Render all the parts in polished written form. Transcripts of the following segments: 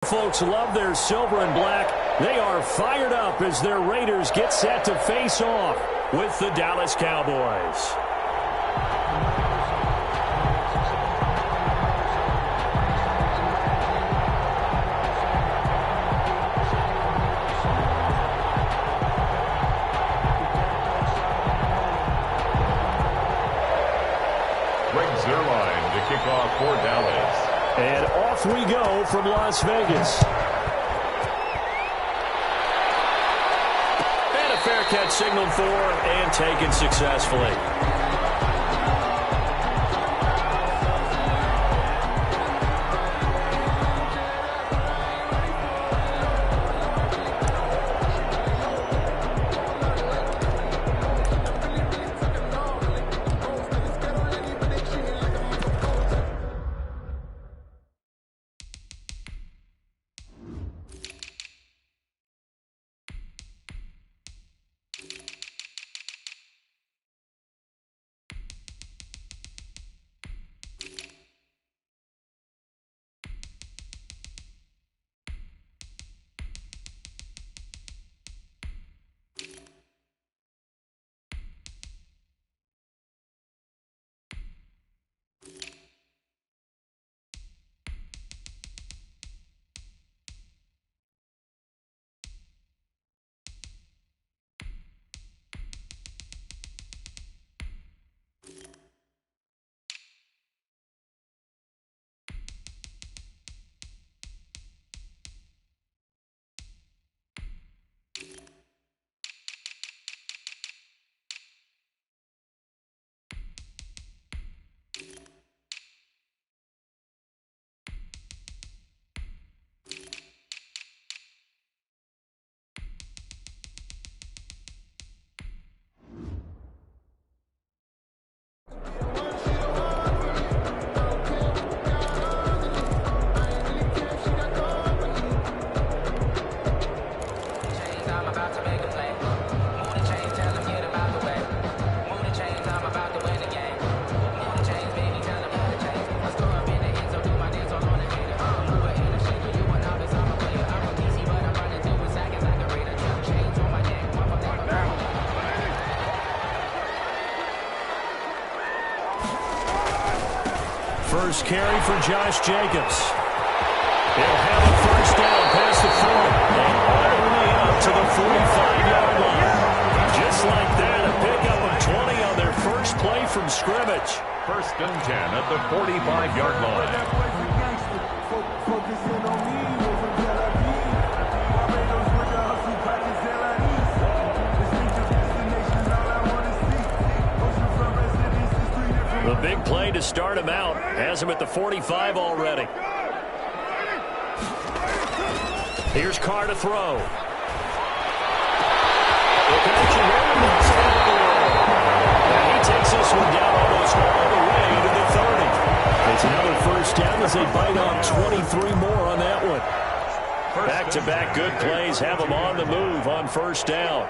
Folks love their silver and black. They are fired up as their Raiders get set to face off with the Dallas Cowboys. Greg Zuerlein to kick off for Dallas. And off we go from Las Vegas. And a fair catch signaled for and taken successfully. First carry for Josh Jacobs. He'll have a first down past the 40 and all the way up to the 45-yard line. Just like that, a pickup of 20 on their first play from scrimmage. First and 10 at the 45-yard line. The big play to start him out has him at the 45 already. Here's Carr to throw. And he takes this one down almost all the way to the 30. It's another first down as they bite off 23 more on that one. Back-to-back good plays have them on the move on first down.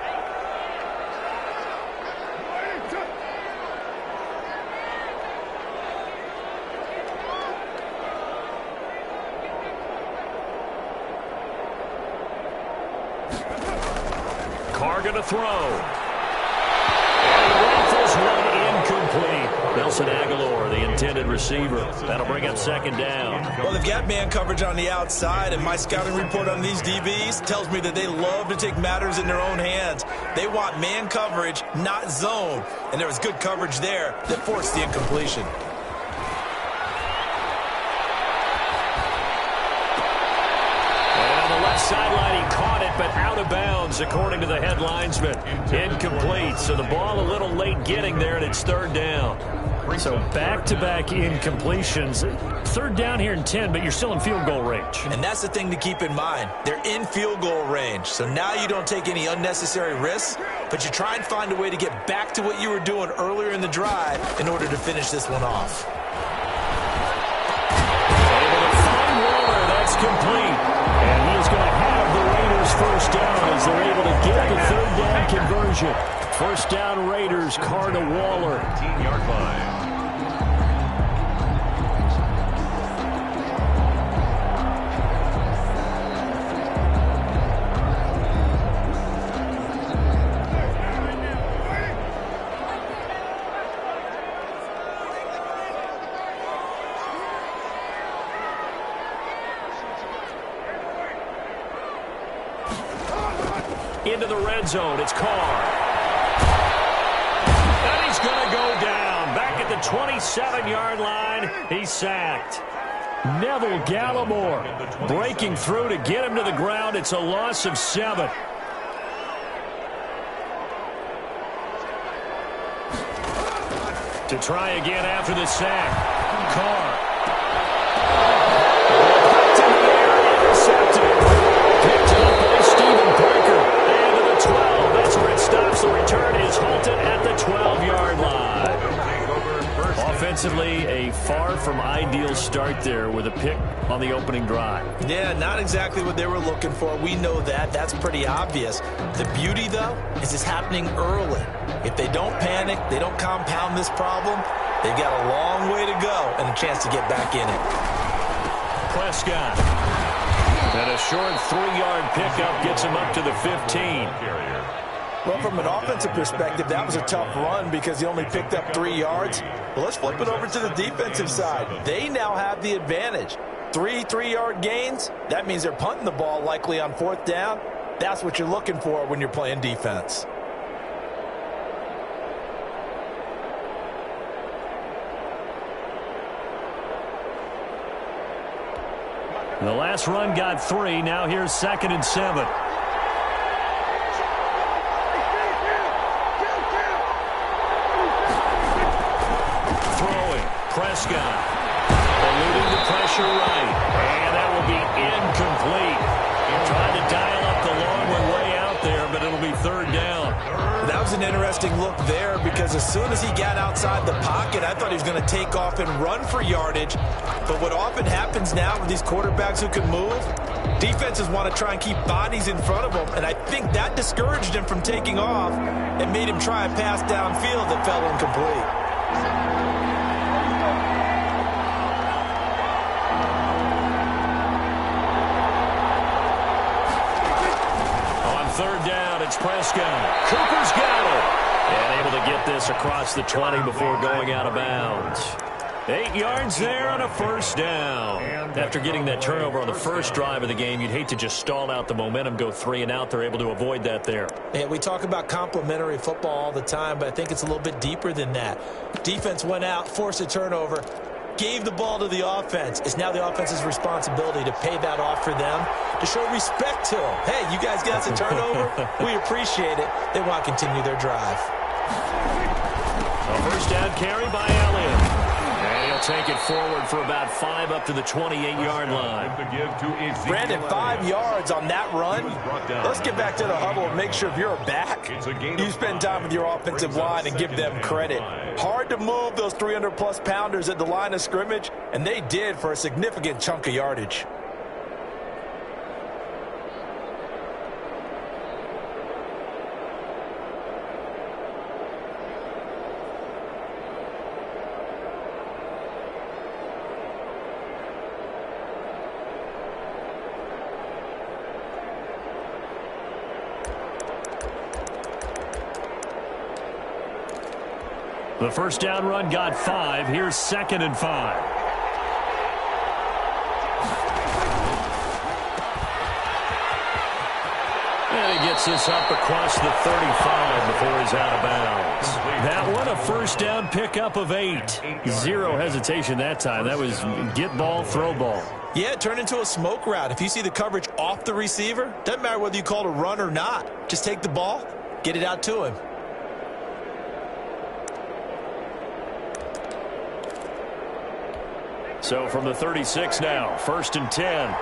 Carr going to throw. And he rifles one incomplete. Nelson Agholor, the intended receiver. That'll bring up second down. Well, they've got man coverage on the outside, and my scouting report on these DBs tells me that they love to take matters in their own hands. They want man coverage, not zone. And there was good coverage there that forced the incompletion. Sideline, he caught it, but out of bounds, according to the head linesman. Incomplete, so the ball a little late getting there, and it's third down. So back-to-back incompletions. Third down here in 10, but you're still in field goal range. And that's the thing to keep in mind. They're in field goal range, so now you don't take any unnecessary risks, but you try and find a way to get back to what you were doing earlier in the drive in order to finish this one off. Able to find Waller, that's complete. And he is going to have the Raiders first down as they're able to get the third down conversion. First down Raiders, Carr to Waller. 18-yard line. into the red zone. It's Carr. And he's going to go down. Back at the 27-yard line, he's sacked. Neville Gallimore breaking through to get him to the ground. It's a loss of 7. To try again after the sack. Carr. Picked in the air, intercepted. Picked up by Stephen Parker. And to the 12. That's where it stops. The return is halted at the 12-yard line. Offensively, a far from ideal start there with a pick on the opening drive. Yeah, not exactly what they were looking for. We know that. That's pretty obvious. The beauty, though, is it's happening early. If they don't panic, they don't compound this problem, they've got a long way to go and a chance to get back in it. Prescott. And a short 3-yard pickup gets him up to the 15. Well, from an offensive perspective, that was a tough run because he only picked up 3 yards. Well, let's flip it over to the defensive side. They now have the advantage. 3 3-yard gains, that means they're punting the ball likely on 4th down. That's what you're looking for when you're playing defense. The last run got 3. Now here's 2nd and 7. Throwing. Prescott. Eluding the pressure right. And that will be incomplete. Trying to dial up the long one way out there, but it'll be 3rd down. That was an interesting look there because as soon as he got outside the pocket, I thought he was going to take off and run for yardage. But what often happens now with these quarterbacks who can move, defenses want to try and keep bodies in front of them, and I think that discouraged him from taking off and made him try a pass downfield that fell incomplete. On 3rd down, it's Prescott. Cooper's got it. And able to get this across the 20 before going out of bounds. 8 yards there on a 1st down. After getting that turnover on the first drive of the game, you'd hate to just stall out the momentum, go 3 and out. They're able to avoid that there. Yeah, we talk about complementary football all the time, but I think it's a little bit deeper than that. Defense went out, forced a turnover, gave the ball to the offense. It's now the offense's responsibility to pay that off for them, to show respect to them. Hey, you guys got us a turnover? We appreciate it. They want to continue their drive. A 1st down carry by Elliott. And he'll take it forward for about 5 up to the 28-yard line. Brandon, 5 yards on that run. Let's get back to the huddle and make sure if you're back, you spend time with your offensive line and give them credit. Hard to move those 300-plus pounders at the line of scrimmage, and they did for a significant chunk of yardage. The 1st down run got 5. Here's 2nd and 5. And he gets this up across the 35 before he's out of bounds. That one a 1st down pickup of 8. 0 hesitation that time. That was get ball, throw ball. Yeah, it turned into a smoke route. If you see the coverage off the receiver, doesn't matter whether you call it a run or not. Just take the ball, get it out to him. So from the 36 now, 1st and 10.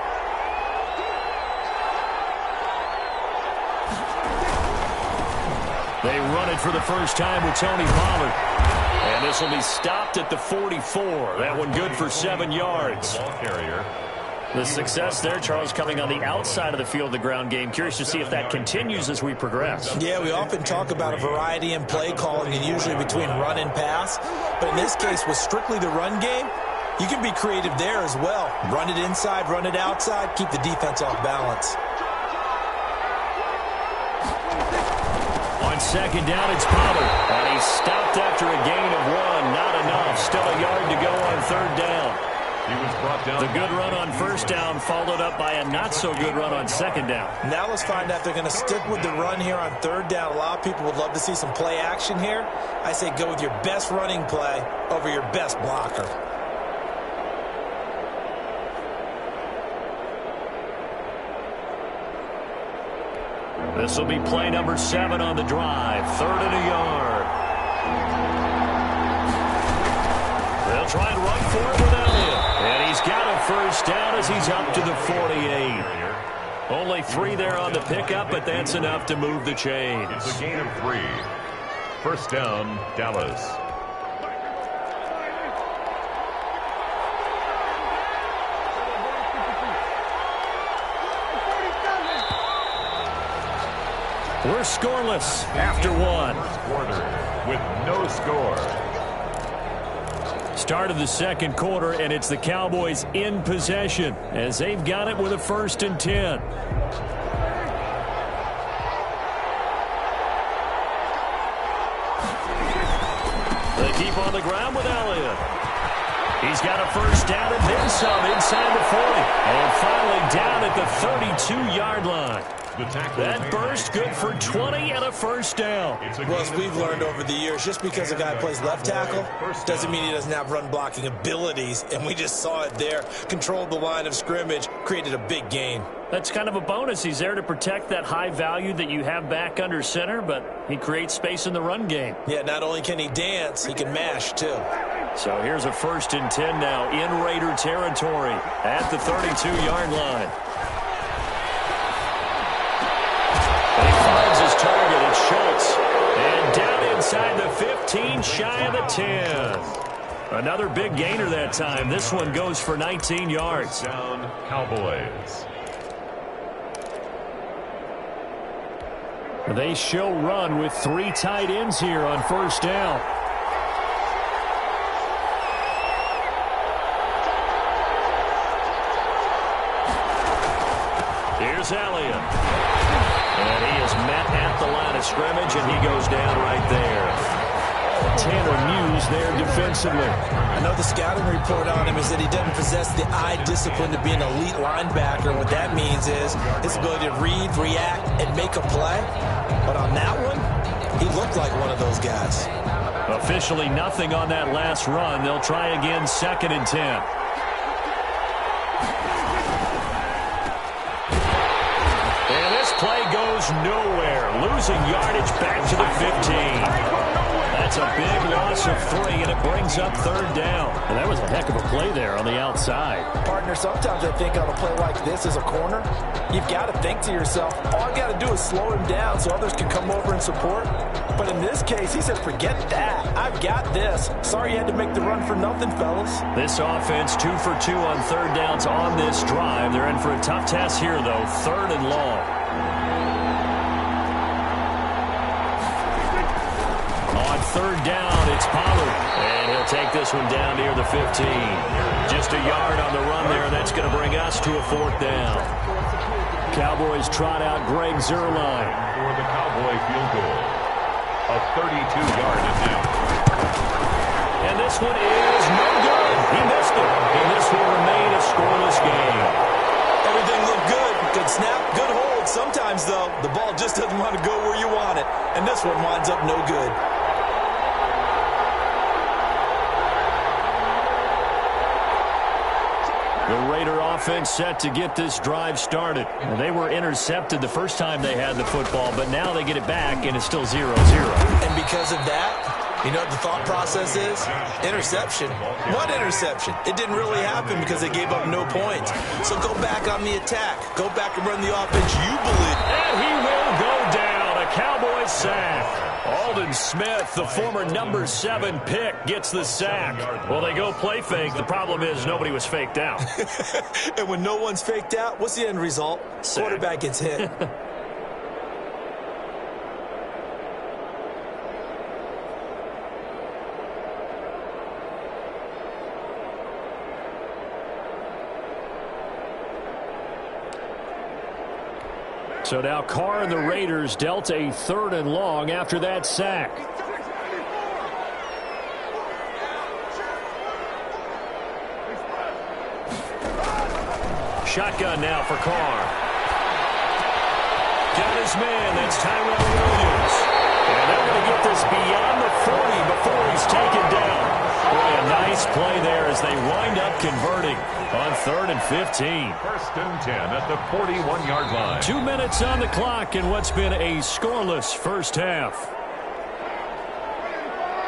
They run it for the first time with Tony Pollard. And this will be stopped at the 44. That one good for 7 yards. The success there, Charles, coming on the outside of the field, the ground game. Curious to see if that continues as we progress. Yeah, we often talk about a variety in play calling and usually between run and pass. But in this case, with strictly the run game, you can be creative there as well. Run it inside, run it outside, keep the defense off balance. On 2nd down, it's Pollard. And he's stopped after a gain of 1. Not enough. Still a yard to go on 3rd down. He was brought down. The good run on first down followed up by a not-so-good run on second down. Now let's find out if they're going to stick with the run here on third down. A lot of people would love to see some play action here. I say go with your best running play over your best blocker. This will be play number 7 on the drive. 3rd and a yard. They'll try and run for it with Elliott. And he's got a first down as he's up to the 48. Only 3 there on the pickup, but that's enough to move the chains. It's a gain of 3. First down, Dallas. We're scoreless after 1. Quarter with no score. Start of the second quarter, and it's the Cowboys in possession as they've got it with a 1st and 10. They keep on the ground with Elliott. He's got a first down and then some inside the 40. And finally down at the 32-yard line. That burst good for 20 and a first down. Well, as we've learned over the years, just because a guy plays left tackle doesn't mean he doesn't have run blocking abilities. And we just saw it there. Controlled the line of scrimmage, created a big gain. That's kind of a bonus. He's there to protect that high value that you have back under center, but he creates space in the run game. Yeah, not only can he dance, he can mash too. So here's a 1st and 10 now in Raider territory at the 32-yard line. And he finds his target. It's Schultz. And down inside the 15, shy of the 10. Another big gainer that time. This one goes for 19 yards. Down, Cowboys. They show run with 3 tight ends here on first down. Here's Elliott. And he is met at the line of scrimmage, and he goes down right there. Tanner Muse there defensively. I know the scouting report on him is that he doesn't possess the eye discipline to be an elite linebacker. What that means is his ability to read, react, and make a play. But on that one, he looked like one of those guys. Officially nothing on that last run. They'll try again, 2nd and 10. And this play goes nowhere. Losing yardage back to the 15. That's a big loss of 3, and it brings up 3rd down. And that was a heck of a play there on the outside. Partner, sometimes I think on a play like this as a corner, you've got to think to yourself, all I've got to do is slow him down so others can come over and support. But in this case, he said, forget that. I've got this. Sorry you had to make the run for nothing, fellas. This offense 2 for 2 on 3rd downs on this drive. They're in for a tough task here, though. 3rd and long. On 3rd down, it's Pollard. And he'll take this one down near the 15. Just a yard on the run there. That's going to bring us to a 4th down. Cowboys trot out Greg Zuerlein. For the Cowboy field goal. A 32-yard attempt. And this one is no good. He missed it. And this will remain a scoreless game. Everything looked good. Good snap, good hold. Sometimes, though, the ball just doesn't want to go where you want it. And this one winds up no good. The Raider offense set to get this drive started. They were intercepted the first time they had the football, but now they get it back, and it's still 0-0. And because of that, you know what the thought process is? Interception. What interception? It didn't really happen because they gave up no points. So go back on the attack. Go back and run the offense you believe. And he will go down. A Cowboys sack. Aldon Smith, the former number 7 pick, gets the sack. Well, they go play fake. The problem is nobody was faked out. And when no one's faked out, what's the end result? Sack. Quarterback gets hit. So now Carr and the Raiders dealt a 3rd and long after that sack. Shotgun now for Carr. Got his man. That's Tyrell Williams. And they're going to get this beyond the 40 before he's taken down. Boy, a nice play there as they wind up converting on 3rd and 15. First and 10 at the 41-yard line. 2 minutes on the clock in what's been a scoreless first half.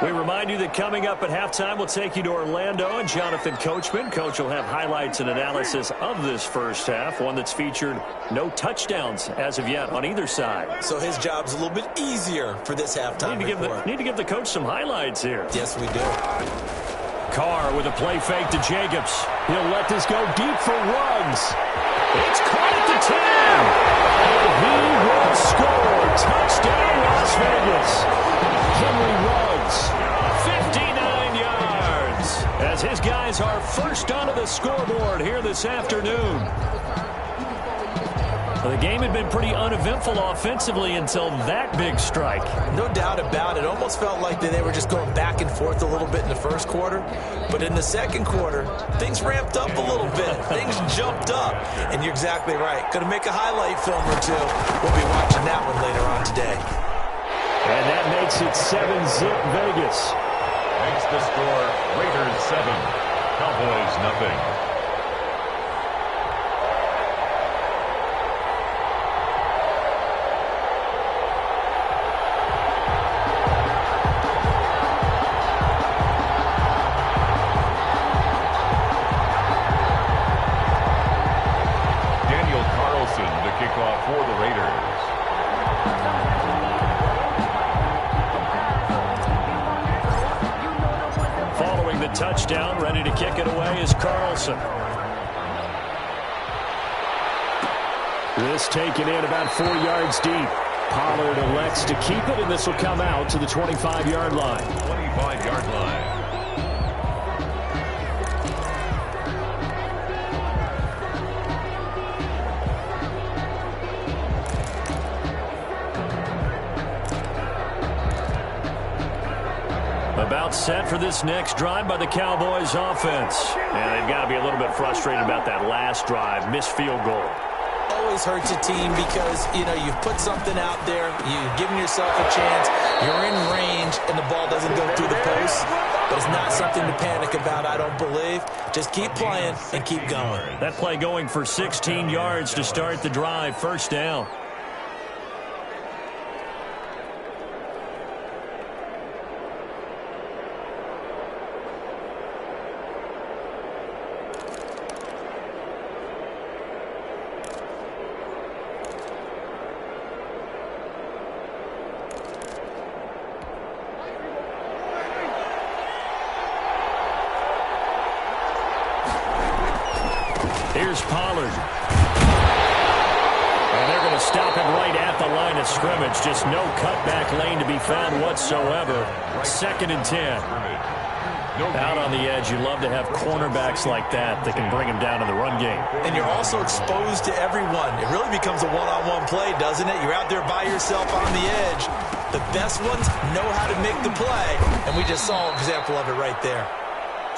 We remind you that coming up at halftime, we'll take you to Orlando and Jonathan Coachman. Coach will have highlights and analysis of this first half, one that's featured no touchdowns as of yet on either side. So his job's a little bit easier for this halftime report. Need to give the coach some highlights here. Yes, we do. Carr with a play fake to Jacobs. He'll let this go deep for Ruggs. It's caught at the 10. And he will score. Touchdown, Las Vegas. Henry Ruggs, 59 yards, as his guys are first onto the scoreboard here this afternoon. The game had been pretty uneventful offensively until that big strike. No doubt about it. Almost felt like they were just going back and forth a little bit in the first quarter. But in the second quarter, things ramped up a little bit. Things jumped up. And you're exactly right. Going to make a highlight film or two. We'll be watching that one later on today. And that makes it 7-zip Vegas. Makes the score Raiders 7, Cowboys nothing. Daniel Carlson to kick off for the Raiders. Following the touchdown, ready to kick it away is Carlson. This taken in about 4 yards deep. Pollard elects to keep it, and this will come out to the 25-yard line. 25-yard line. About set for this next drive by the Cowboys offense. And they've got to be a little bit frustrated about that last drive. Missed field goal. Always hurts a team because, you've put something out there. You've given yourself a chance. You're in range, and the ball doesn't go through the post. But it's not something to panic about, I don't believe. Just keep playing and keep going. That play going for 16 yards to start the drive. First down. Here's Pollard. And they're going to stop him right at the line of scrimmage. Just no cutback lane to be found whatsoever. 2nd and 10. Out on the edge, you love to have cornerbacks like that can bring him down in the run game. And you're also exposed to everyone. It really becomes a one-on-one play, doesn't it? You're out there by yourself on the edge. The best ones know how to make the play, and we just saw an example of it right there.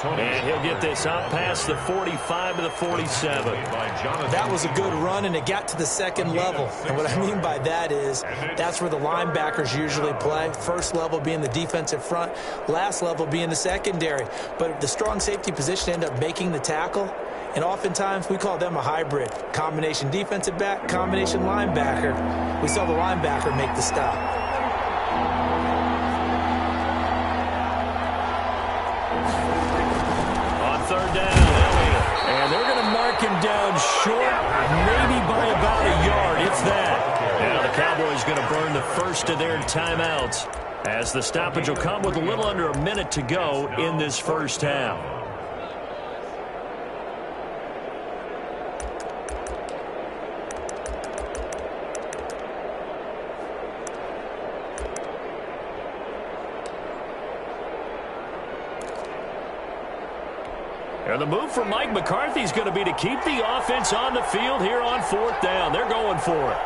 And he'll get this out past the 45 to the 47. That was a good run, and it got to the second level. And what I mean by that is that's where the linebackers usually play. First level being the defensive front, last level being the secondary. But the strong safety position ended up making the tackle. And oftentimes we call them a hybrid. Combination defensive back, combination linebacker. We saw the linebacker make the stop. Third down, Elliott. And they're going to mark him down short, maybe by about a yard, if that. Now the Cowboys going to burn the first of their timeouts as the stoppage will come with a little under a minute to go in this first half. And the move from Mike McCarthy is going to be to keep the offense on the field here on 4th down. They're going for it.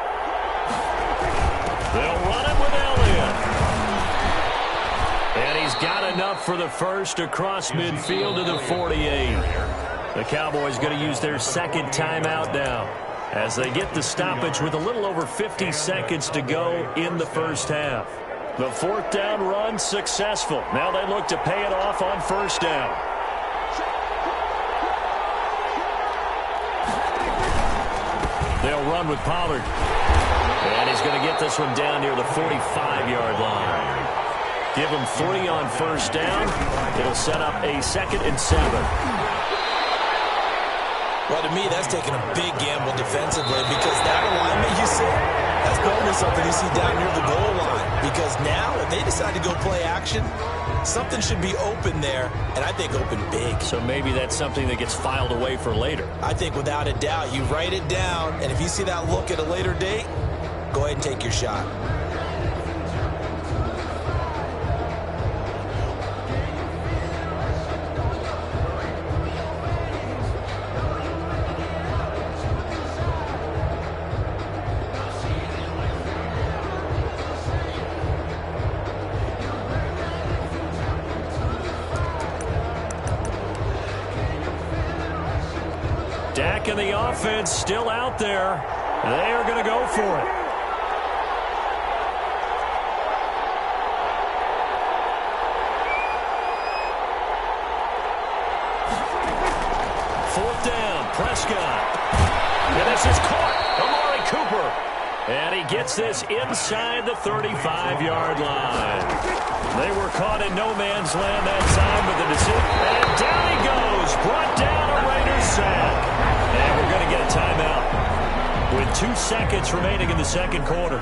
They'll run it with Elliott. And he's got enough for the first across midfield to the 48. The Cowboys going to use their second timeout now as they get the stoppage with a little over 50 seconds to go in the first half. The fourth down run successful. Now they look to pay it off on first down. They'll run with Pollard. And he's going to get this one down near the 45-yard line. Give him 3 on first down. It'll set up a 2nd and 7. Well, to me, that's taking a big gamble defensively because that alignment you see, that's normally something you see down near the goal line. Because now, if they decide to go play action, something should be open there, and I think open big. So maybe that's something that gets filed away for later. I think without a doubt, you write it down, and if you see that look at a later date, go ahead and take your shot. Dak and the offense still out there. They are going to go for it. Fourth down, Prescott. And this is caught. Amari Cooper. And he gets this inside the 35-yard line. They were caught in no man's land that time with the decision. And down he goes. Brought down a Raiders sack. And we're going to get a timeout with 2 seconds remaining in the second quarter.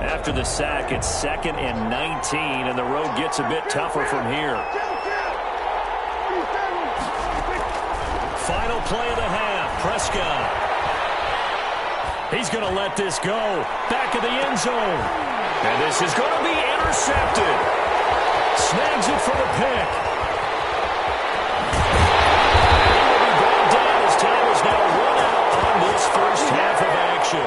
After the sack, it's 2nd and 19, and the road gets a bit tougher from here. Final play of the half, Prescott. He's going to let this go. Back of the end zone. And this is going to be intercepted. Snags it for the pick. And he will be brought down as time is now run out on this first half of action.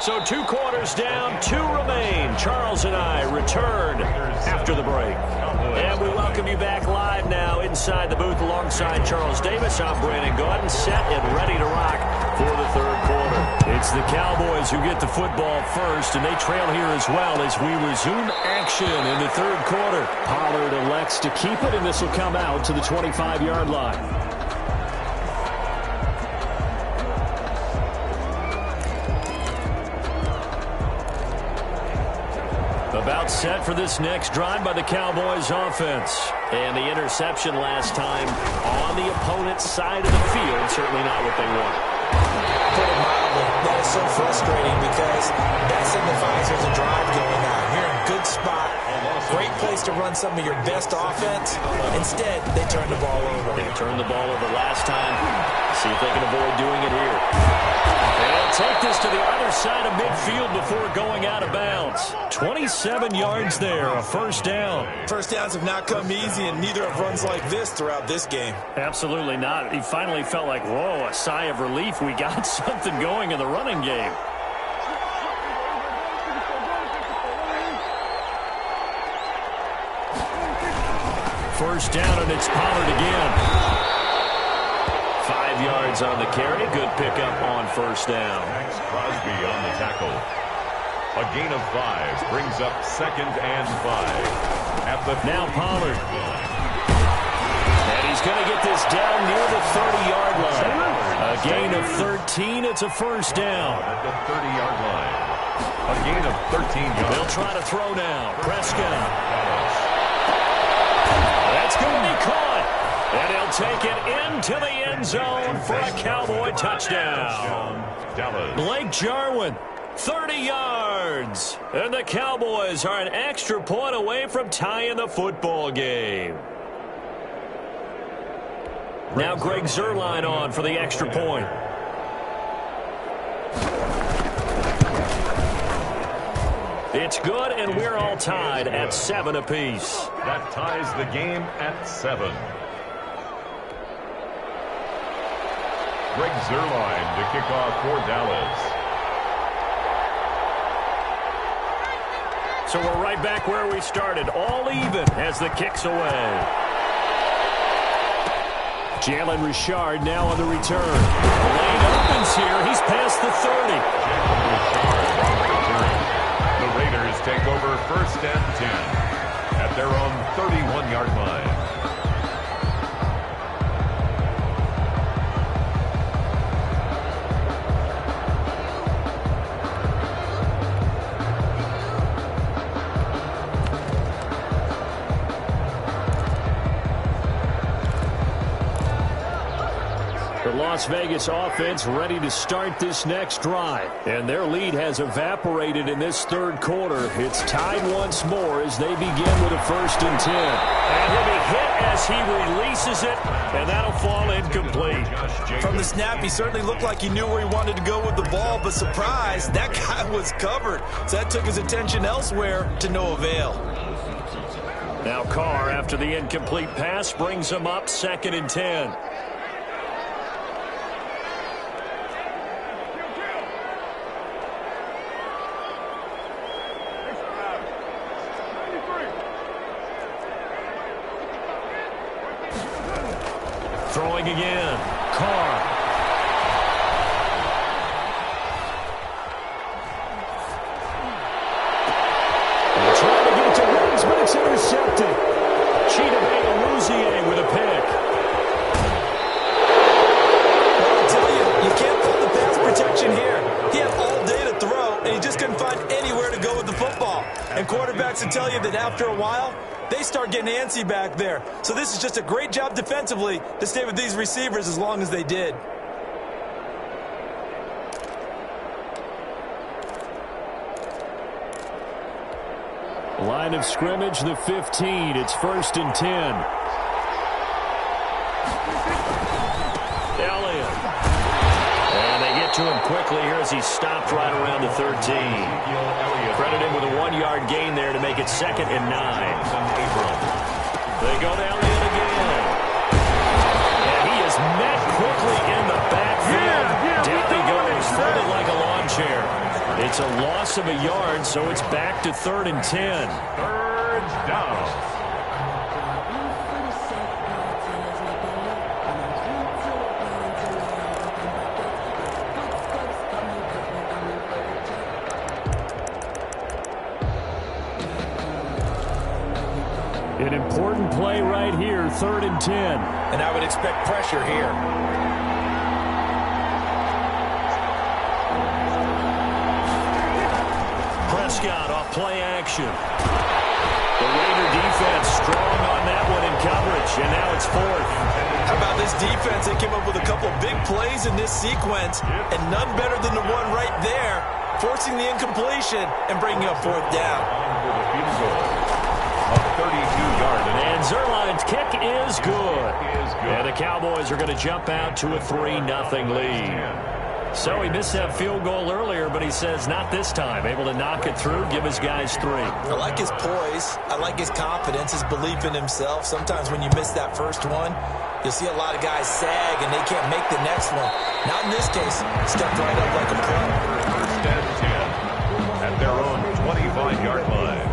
So 2 quarters down, 2 remain. Charles and I return after the break. And we welcome you back live now inside the booth alongside Charles Davis. I'm Brandon Gaudin, set and ready to rock for the third quarter. It's the Cowboys who get the football first, and they trail here as well as we resume action in the third quarter. Pollard elects to keep it, and this will come out to the 25-yard line. About set for this next drive by the Cowboys offense. And the interception last time on the opponent's side of the field. Certainly not what they want. Put it mildly, that is so frustrating because that signifies there's a drive going on. You're in a good spot. Great place to run some of your best offense. Instead, they turn the ball over. They turned the ball over last time. See if they can avoid doing it here. They'll take this to the other side of midfield before going out of bounds. 27 yards there, a first down. First downs have not come easy, and neither have runs like this throughout this game. Absolutely not. He finally felt like, whoa, a sigh of relief. We got something going in the running game. First down, and it's Pollard again. 5 yards on the carry. Good pickup on first down. Max Crosby on the tackle. A gain of 5 brings up 2nd and 5. At the now Pollard. And he's going to get this down near the 30-yard line. A gain of 13. It's a first down. At the 30-yard line. A gain of 13 yards. They'll try to throw now. Prescott. That's going to be caught. And he'll take it into the end zone for a Cowboy touchdown. Blake Jarwin, 30 yards. And the Cowboys are an extra point away from tying the football game. Now Greg Zuerlein on for the extra point. It's good, and we're all tied at 7 apiece. That ties the game at 7. Greg Zuerlein to kick off for Dallas. So we're right back where we started, all even as the kick's away. Jalen Richard now on the return. The lane opens here. He's past the 30. Jalen Richard on the return. The Raiders take over 1st and 10 at their own 31-yard line. Las Vegas offense ready to start this next drive. And their lead has evaporated in this third quarter. It's tied once more as they begin with a 1st and 10. And he'll be hit as he releases it, and that'll fall incomplete. From the snap, he certainly looked like he knew where he wanted to go with the ball, but surprise, that guy was covered. So that took his attention elsewhere to no avail. Now Carr, after the incomplete pass, brings him up 2nd and 10. Throwing again. Carr. They're trying to get it to Woods, but it's intercepted. Chidobe Awuzie with a pick. Well, I'll tell you, you can't fault the pass protection here. He had all day to throw, and he just couldn't find anywhere to go with the football. And quarterbacks will tell you that after a while, they start getting antsy back there. So this is just a great job defensively to stay with these receivers as long as they did. Line of scrimmage, the 15. It's 1st and 10. Elliott. And they get to him quickly here as he stopped right around the 13. Credit him with a 1-yard gain there to make it 2nd and 9. They go to Elliott again. And he is met quickly in the backfield. Down he goes, folded like a lawn chair. It's a loss of a yard, so it's back to 3rd and 10. 3rd down. An important play right here, 3rd and 10. And I would expect pressure here. Prescott off play action. The Raider defense strong on that one in coverage, and now it's 4th. How about this defense? They came up with a couple of big plays in this sequence, and none better than the one right there, forcing the incompletion and bringing up 4th down. With a field goal of 32 yards. And Zuerlein's kick is good. And the Cowboys are going to jump out to a 3-0 lead. So he missed that field goal earlier, but he says not this time. Able to knock it through, give his guys 3. I like his poise. I like his confidence, his belief in himself. Sometimes when you miss that first one, you'll see a lot of guys sag and they can't make the next one. Not in this case. Stepped right up like a pro. 1st and 10 at their own 25-yard line.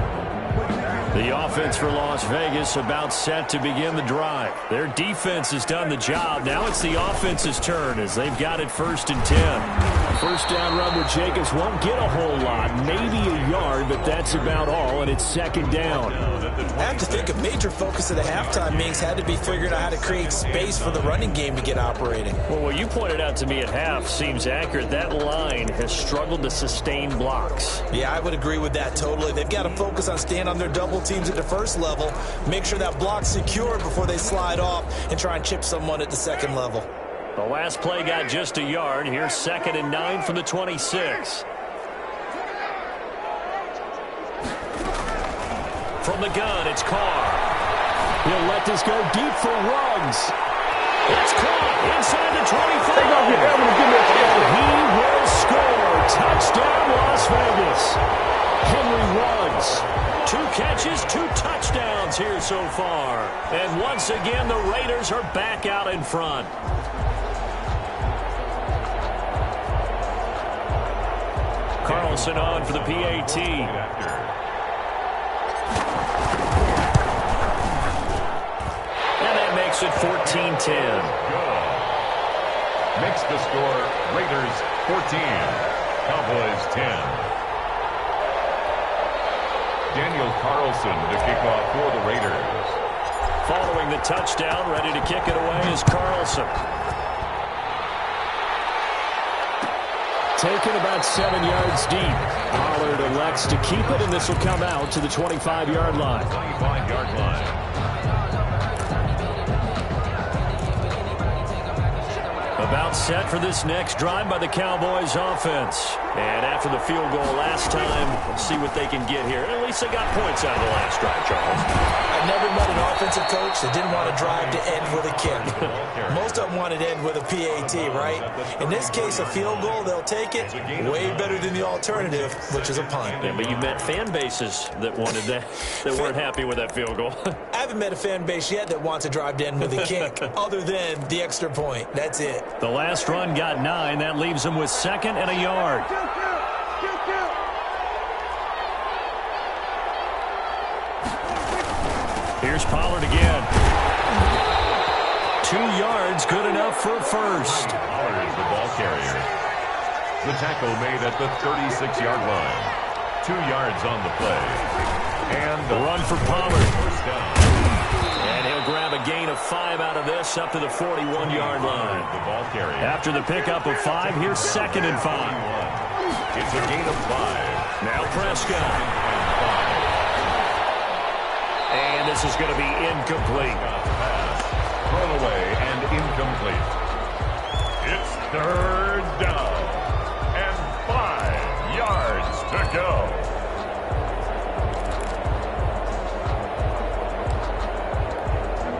The offense for Las Vegas about set to begin the drive. Their defense has done the job. Now it's the offense's turn as they've got it 1st and 10. First down run with Jacobs won't get a whole lot, maybe a yard, but that's about all, and it's 2nd down. I have to think a major focus of the halftime meetings had to be figuring out how to create space for the running game to get operating. Well, what you pointed out to me at half seems accurate. That line has struggled to sustain blocks. Yeah, I would agree with that totally. They've got to focus on staying on their double teams at the first level, make sure that block's secured before they slide off and try and chip someone at the second level. The last play got just a yard. Here's 2nd and 9 from the 26. From the gun, it's Carr. He'll let this go deep for Ruggs. It's caught inside the 25. And he will score. Touchdown, Las Vegas. Henry Ruggs. 2 catches, 2 touchdowns here so far. And once again, the Raiders are back out in front. Carlson on for the PAT. And that makes it 14-10. Makes the score Raiders 14, Cowboys 10. Daniel Carlson to kick off for the Raiders. Following the touchdown, ready to kick it away is Carlson. Taken about 7 yards deep. Pollard elects to keep it, and this will come out to the 25-yard line. 25-yard line. About set for this next drive by the Cowboys offense. And after the field goal last time, we'll see what they can get here. At least they got points out of the last drive, Charles. I've never met an offensive coach that didn't want to drive to end with a kick. Most of them wanted to end with a PAT, right? In this case, a field goal, they'll take it. Way better than the alternative, which is a punt. Yeah, but you met fan bases that wanted that, that weren't happy with that field goal. I haven't met a fan base yet that wants to drive to end with a kick, other than the extra point. That's it. The last run got 9. That leaves them with 2nd and a yard. Here's Pollard again. 2 yards, good enough for a first. Pollard is the ball carrier. The tackle made at the 36-yard line. 2 yards on the play. And the run for Pollard. First down. And he'll grab a gain of 5 out of this up to the 41-yard line. The ball carrier. After the pickup of 5, here's 2nd and 5. It's a gain of 5. Now Prescott. And this is going to be incomplete. Thrown away and incomplete. It's 3rd down. And 5 yards to go.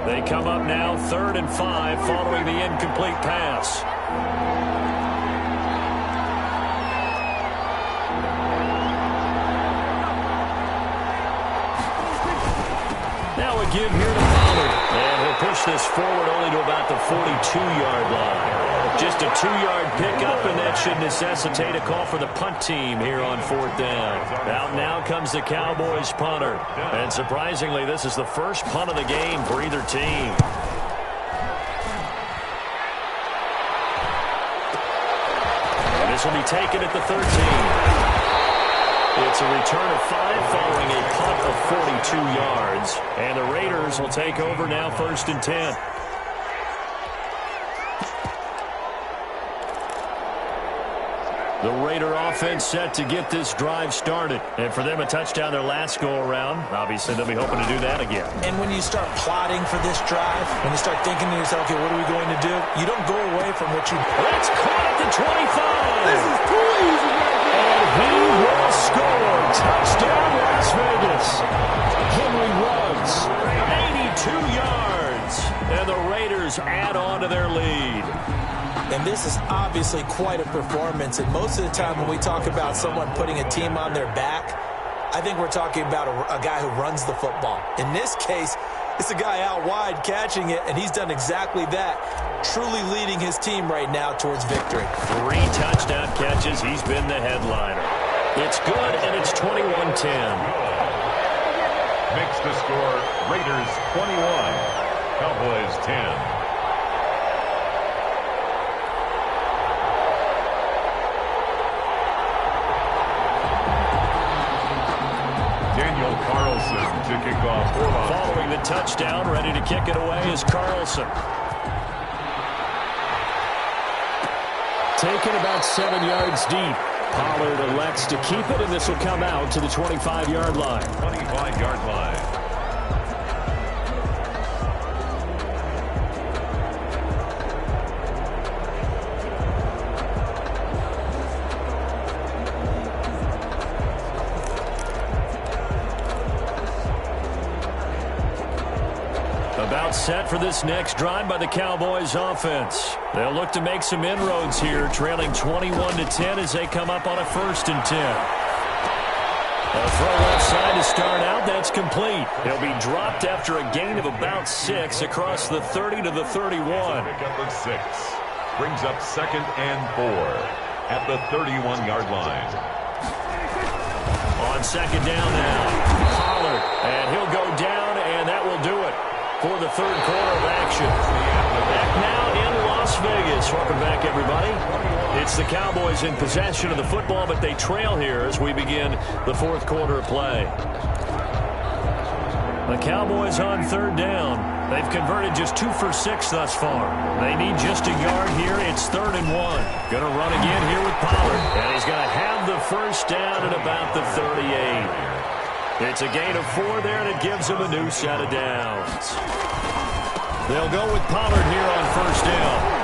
They come up now 3rd and 5 following the incomplete pass. Now a give here to Pollard. And he'll push this forward only to about the 42-yard line. Just a 2-yard pickup, and that should necessitate a call for the punt team here on 4th down. Out now comes the Cowboys punter. And surprisingly, this is the first punt of the game for either team. And this will be taken at the 13. It's a return of 5 following a punt of 42 yards. And the Raiders will take over now 1st and 10. The Raider offense set to get this drive started. And for them, a touchdown their last go-around. Obviously, they'll be hoping to do that again. And when you start plotting for this drive, when you start thinking to yourself, okay, what are we going to do? You don't go away from what you... That's caught at the 25. This is too easy. And he will score. Touchdown, Las Vegas. Henry Ruggs, 82 yards. And the Raiders add on to their lead. And this is obviously quite a performance. And most of the time when we talk about someone putting a team on their back, I think we're talking about a guy who runs the football. In this case, it's a guy out wide catching it, and he's done exactly that, truly leading his team right now towards victory. 3 touchdown catches. He's been the headliner. It's good, and it's 21-10. Makes the score Raiders 21, Cowboys 10. Daniel Carlson to kick off. Following the touchdown, ready to kick it away is Carlson. Taken about 7 yards deep. Pollard elects to keep it, and this will come out to the 25-yard line. 25-yard line. About set for this next drive by the Cowboys offense. They'll look to make some inroads here, trailing 21-10 as they come up on a 1st and 10. A throw left side to start out. That's complete. He'll be dropped after a gain of about 6 across the 30 to the 31. Pick up of 6. Brings up 2nd and 4 at the 31-yard line. second down now. Pollard, and he'll go down, and that will do it for the third quarter of action. Back now in Las Vegas. Welcome back, everybody. It's the Cowboys in possession of the football, but they trail here as we begin the fourth quarter of play. The Cowboys on third down. They've converted just 2 for 6 thus far. They need just a yard here. It's 3rd and 1. Going to run again here with Pollard. And he's going to have the first down at about the 38. It's a gain of 4 there, and it gives them a new set of downs. They'll go with Pollard here on first down.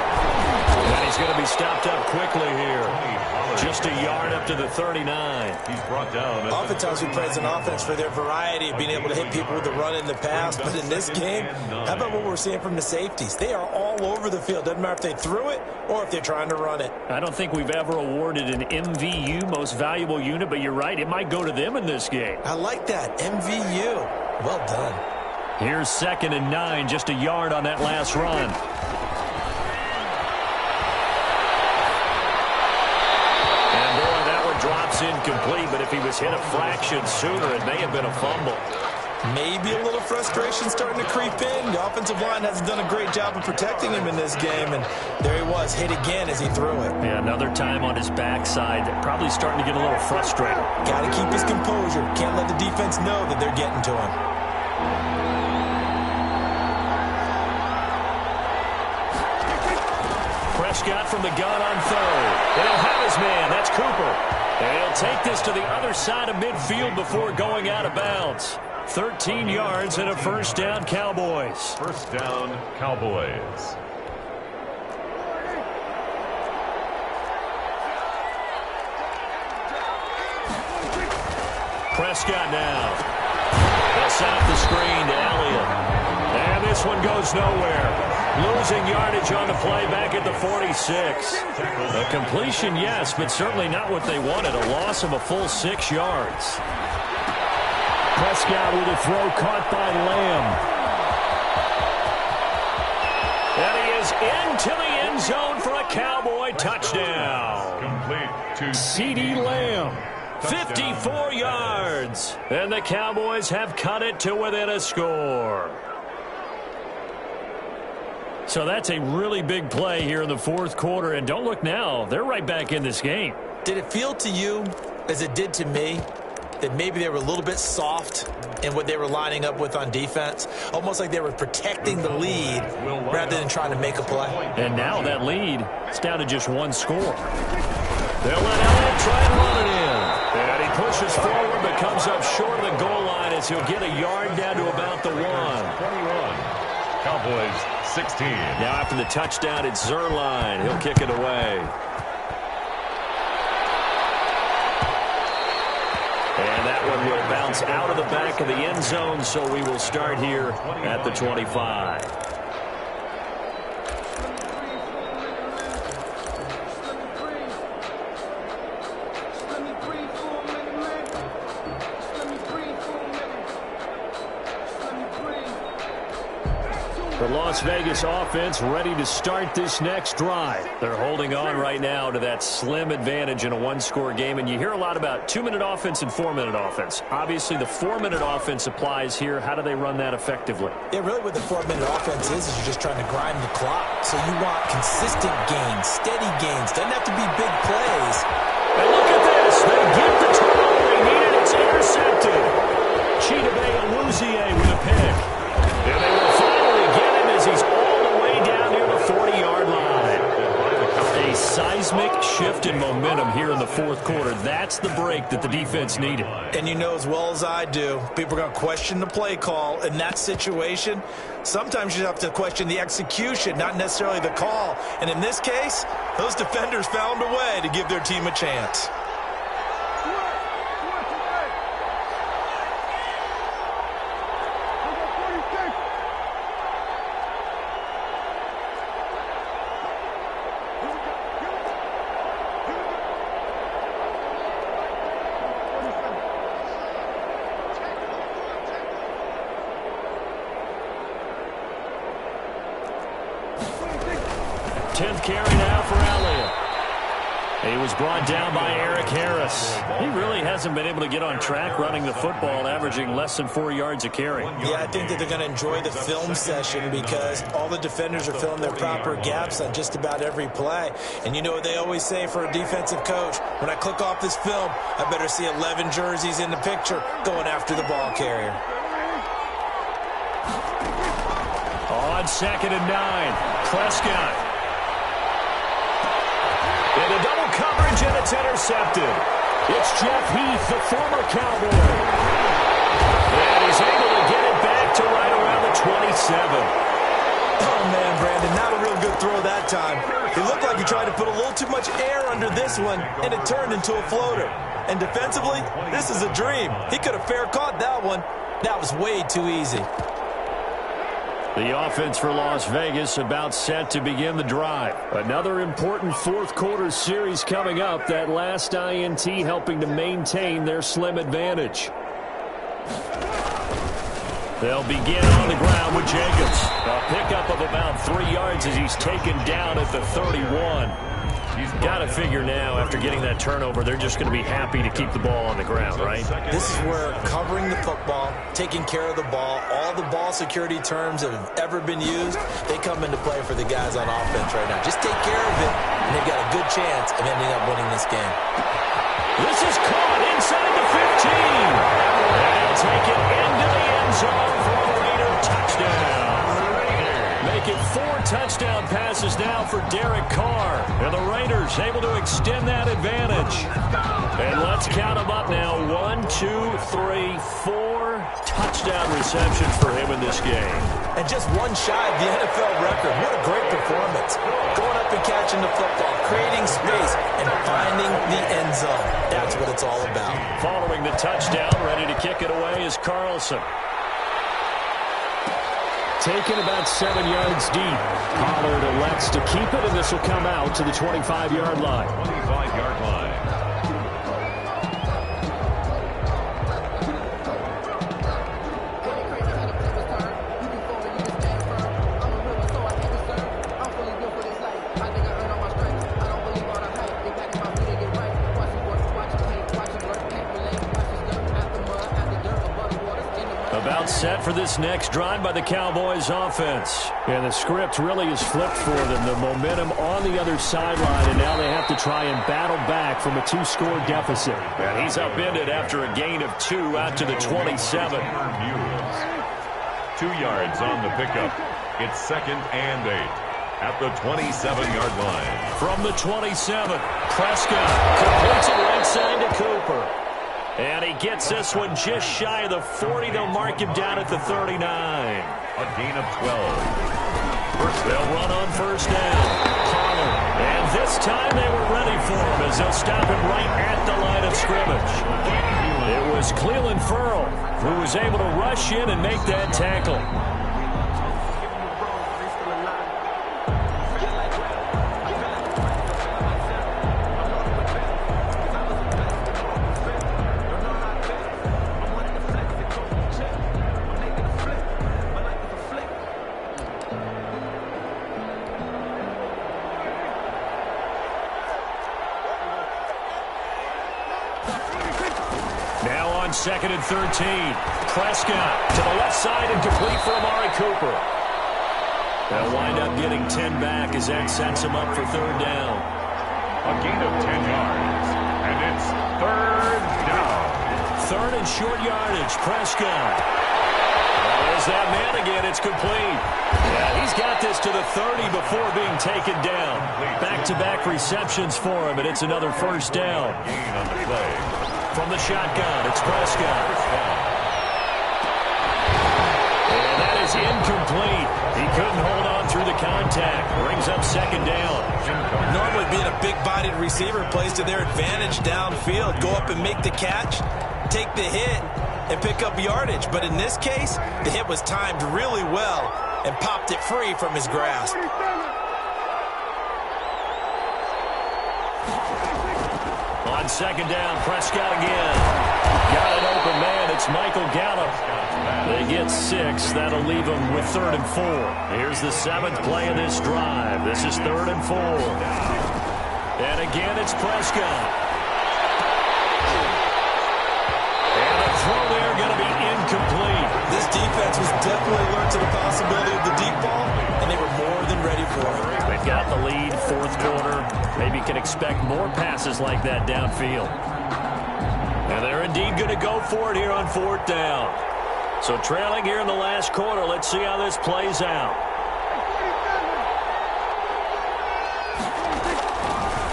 And he's going to be stopped up quickly here. Just a yard up to the 39. He's brought down. Oftentimes we praise an offense for their variety of being able to hit people with the run in the pass. But in this game, how about what we're seeing from the safeties? They are all over the field. Doesn't matter if they threw it or if they're trying to run it. I don't think we've ever awarded an MVU, most valuable unit, but you're right. It might go to them in this game. I like that. MVU. Well done. Here's 2nd and 9, just a yard on that last run. Drops incomplete, but if he was hit a fraction sooner, it may have been a fumble. Maybe a little frustration starting to creep in. The offensive line hasn't done a great job of protecting him in this game, and there he was, hit again as he threw it. Yeah, another time on his backside. Probably starting to get a little frustrated. Got to keep his composure. Can't let the defense know that they're getting to him. Prescott from the gun on third. He'll have his man. That's Cooper. And he'll take this to the other side of midfield before going out of bounds. 13 yards and a first down, Cowboys. First down, Cowboys. Prescott now. That's off the screen to Elliott. And this one goes nowhere. Losing yardage on the play back at the 46. A completion, yes, but certainly not what they wanted. A loss of a full 6 yards. Prescott with a throw caught by Lamb. And he is into the end zone for a Cowboy touchdown. Complete to CeeDee Lamb. 54 yards. And the Cowboys have cut it to within a score. So that's a really big play here in the fourth quarter. And don't look now. They're right back in this game. Did it feel to you, as it did to me, that maybe they were a little bit soft in what they were lining up with on defense? Almost like they were protecting the lead rather than trying to make a play. And now that lead is down to just 1 score. They'll let Elliott try and run it in. And he pushes forward but comes up short of the goal line as he'll get a yard down to about the 1. 21. Cowboys 16. Now after the touchdown, it's Zuerlein. He'll kick it away. And that one will bounce out of the back of the end zone, so we will start here at the 25. The Las Vegas offense ready to start this next drive. They're holding on right now to that slim advantage in a 1-score game. And you hear a lot about 2-minute offense and 4-minute offense. Obviously, the 4-minute offense applies here. How do they run that effectively? Yeah, really what the 4-minute offense is you're just trying to grind the clock. So you want consistent gains, steady gains. Doesn't have to be big plays. And look at this. They get the turnover they needed. It's intercepted. Chidobe Awuzie with a pick. And they will finally get him as he's all the way down near the 40-yard line. A seismic shift in momentum here in the fourth quarter. That's the break that the defense needed. And you know as well as I do, people are going to question the play call in that situation. Sometimes you have to question the execution, not necessarily the call. And in this case, those defenders found a way to give their team a chance. He was brought down by Eric Harris. He really hasn't been able to get on track running the football, averaging less than 4 yards a carry. Yeah, I think that they're going to enjoy the film session because all the defenders are filling their proper gaps on just about every play. And you know what they always say for a defensive coach? When I click off this film, I better see 11 jerseys in the picture going after the ball carrier. On 2nd and 9, Prescott. And a double coverage, and it's intercepted. It's Jeff Heath, the former Cowboy. And he's able to get it back to right around the 27. Oh, man, Brandon, not a real good throw that time. It looked like he tried to put a little too much air under this one, and it turned into a floater. And defensively, this is a dream. He could have fair caught that one. That was way too easy. The offense for Las Vegas about set to begin the drive. Another important fourth-quarter series coming up. That last INT helping to maintain their slim advantage. They'll begin on the ground with Jacobs. A pickup of about 3 yards as he's taken down at the 31. You've got to figure now, after getting that turnover, they're just going to be happy to keep the ball on the ground, right? This is where covering the football, taking care of the ball, all the ball security terms that have ever been used, they come into play for the guys on offense right now. Just take care of it, and they've got a good chance of ending up winning this game. This is caught inside the 15. And they'll take it into the end zone for a Raider touchdown. Make it 4 touchdown passes now for Derek Carr. And the Raiders able to extend that advantage. And let's count them up now. 1, 2, 3, 4 touchdown receptions for him in this game. And just one shy of the NFL record. What a great performance. Going up and catching the football, creating space, and finding the end zone. That's what it's all about. Following the touchdown, ready to kick it away is Carlson. Taken about 7 yards deep. Pollard elects to keep it, and this will come out to the 25-yard line. 25-yard line. About set for this next drive by the Cowboys offense. And the script really is flipped for them. The momentum on the other sideline, and now they have to try and battle back from a 2-score deficit. And he's upended after a gain of 2 out to the 27. 2 yards on the pickup. It's 2nd and 8 at the 27-yard line. From the 27, Prescott completes it right side to Cooper. And he gets this one just shy of the 40. They'll mark him down at the 39. A gain of 12. They'll run on first down. Pollard. And this time they were ready for him as they'll stop him right at the line of scrimmage. It was Clelin Ferrell who was able to rush in and make that tackle. Now on 2nd and 13. Prescott to the left side and complete for Amari Cooper. They'll wind up getting 10 back as that sets him up for 3rd down. A gain of 10 yards. And it's 3rd down. 3rd and short yardage. Prescott. There's that man again. It's complete. Yeah, he's got this to the 30 before being taken down. Back-to-back receptions for him, and it's another 1st down. Gain on the play. From the shotgun, it's Prescott. And that is incomplete. He couldn't hold on through the contact. Brings up 2nd down. Normally being a big-bodied receiver plays to their advantage downfield. Go up and make the catch, take the hit, and pick up yardage. But in this case, the hit was timed really well and popped it free from his grasp. On 2nd down, Prescott again. Got an open man. It's Michael Gallup. They get 6. That'll leave them with 3rd and 4. Here's the 7th play of this drive. This is 3rd and 4. And again, it's Prescott. And the throw there going to be incomplete. This defense was definitely alert to the possibility of the deep ball, and they were more than ready for it. They've got the lead, fourth quarter. Maybe you can expect more passes like that downfield. And they're indeed going to go for it here on fourth down. So trailing here in the last quarter, let's see how this plays out.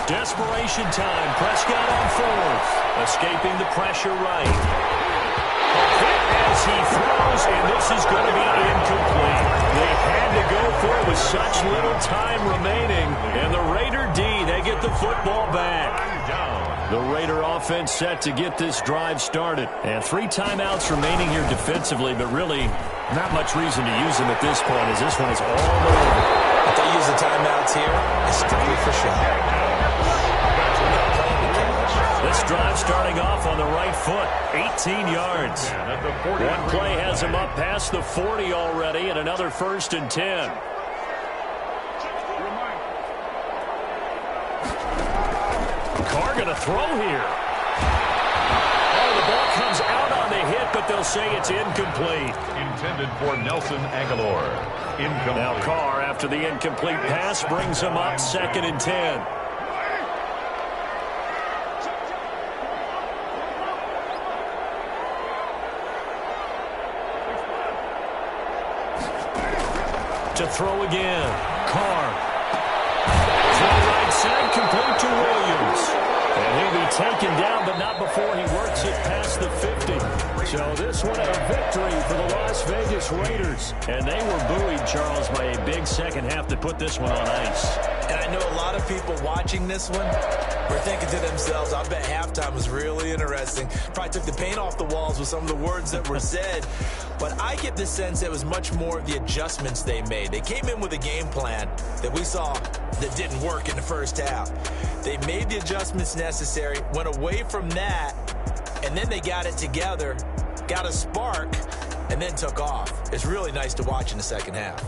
Desperation time. Prescott on fourth. Escaping the pressure right. As he throws, and this is going to be incomplete. They had to go for it with such little time remaining. And the Raider D, they get the football back. The Raider offense set to get this drive started. And 3 timeouts remaining here defensively, but really not much reason to use them at this point as this one is all over. If they use the timeouts here, it's strictly for show. This drive starting off on the right foot, 18 yards. One play has him up past the 40 already, and another 1st and 10. Carr going to throw here. Oh, the ball comes out on the hit, but they'll say it's incomplete. Intended for Nelson Aguilar. Incomplete. Now Carr, after the incomplete pass, brings him up 2nd and 10. To throw again. Carr. To the right side, complete to Williams. And he'll be taken down, but not before he works it past the 50. So this one a victory for the Las Vegas Raiders. And they were buoyed, Charles, by a big second half to put this one on ice. And I know a lot of people watching this one were thinking to themselves, I bet halftime was really interesting. Probably took the paint off the walls with some of the words that were said. But I get the sense it was much more of the adjustments they made. They came in with a game plan that we saw that didn't work in the first half. They made the adjustments necessary, went away from that, and then they got it together, got a spark, and then took off. It's really nice to watch in the second half.